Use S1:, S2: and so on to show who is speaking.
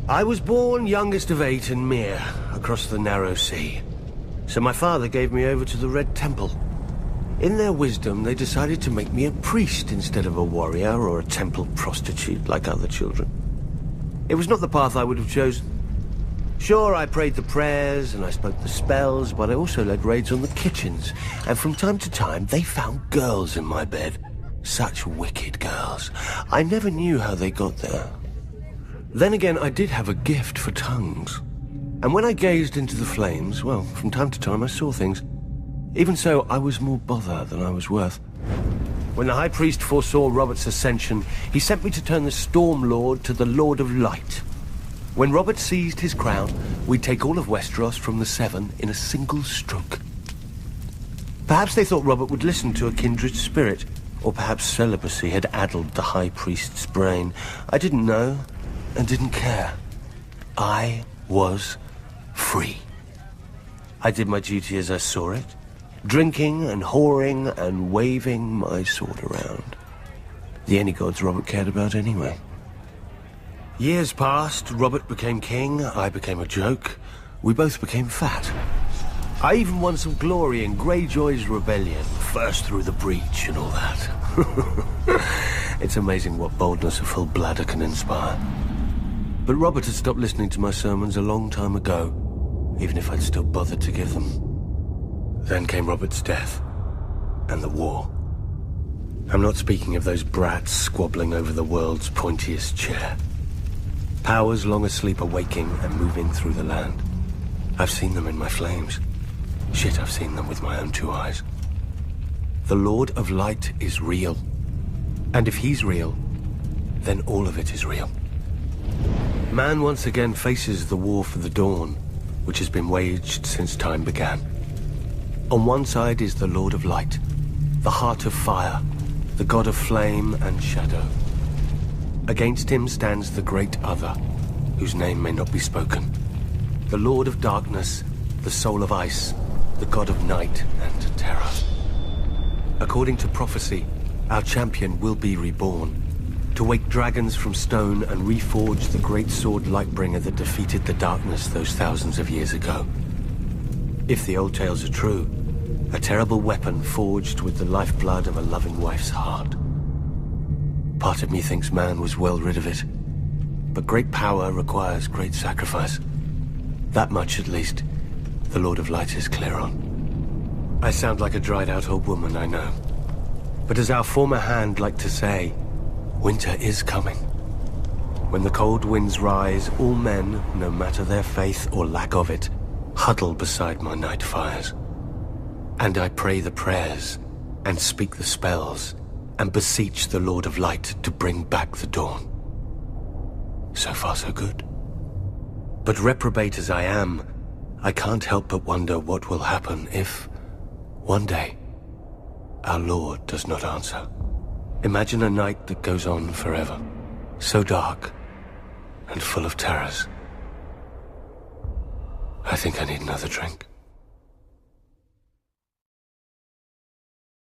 S1: I was born youngest of 8 in Mir, across the narrow sea. So my father gave me over to the Red Temple. In their wisdom, they decided to make me a priest instead of a warrior or a temple prostitute like other children. It was not the path I would have chosen. Sure, I prayed the prayers and I spoke the spells, but I also led raids on the kitchens. And from time to time, they found girls in my bed. Such wicked girls. I never knew how they got there. Then again, I did have a gift for tongues. And when I gazed into the flames, well, from time to time I saw things. Even so, I was more bother than I was worth. When the High Priest foresaw Robert's ascension, he sent me to turn the Storm Lord to the Lord of Light. When Robert seized his crown, we'd take all of Westeros from the Seven in a single stroke. Perhaps they thought Robert would listen to a kindred spirit, or perhaps celibacy had addled the High Priest's brain. I didn't know, and didn't care. I was free. I did my duty as I saw it, drinking and whoring and waving my sword around. The only gods Robert cared about anyway. Years passed, Robert became king, I became a joke. We both became fat. I even won some glory in Greyjoy's rebellion, first through the breach and all that. It's amazing what boldness a full bladder can inspire. But Robert had stopped listening to my sermons a long time ago, even if I'd still bothered to give them. Then came Robert's death, and the war. I'm not speaking of those brats squabbling over the world's pointiest chair. Powers long asleep are waking and moving through the land. I've seen them in my flames. Shit, I've seen them with my own 2 eyes. The Lord of Light is real. And if he's real, then all of it is real. Man once again faces the war for the dawn, which has been waged since time began. On one side is the Lord of Light, the heart of fire, the god of flame and shadow. Against him stands the great other, whose name may not be spoken. The Lord of Darkness, the soul of ice, the god of night and terror. According to prophecy, our champion will be reborn, to wake dragons from stone and reforge the great sword Lightbringer that defeated the darkness those thousands of years ago. If the old tales are true, a terrible weapon forged with the lifeblood of a loving wife's heart. Part of me thinks man was well rid of it, but great power requires great sacrifice. That much, at least, the Lord of Light is clear on. I sound like a dried-out old woman, I know. But as our former hand liked to say, winter is coming. When the cold winds rise, all men, no matter their faith or lack of it, huddle beside my night fires. And I pray the prayers, and speak the spells, and beseech the Lord of Light to bring back the dawn. So far, so good. But reprobate as I am, I can't help but wonder what will happen if, one day, our Lord does not answer. Imagine a night that goes on forever, so dark and full of terrors. I think I need another drink.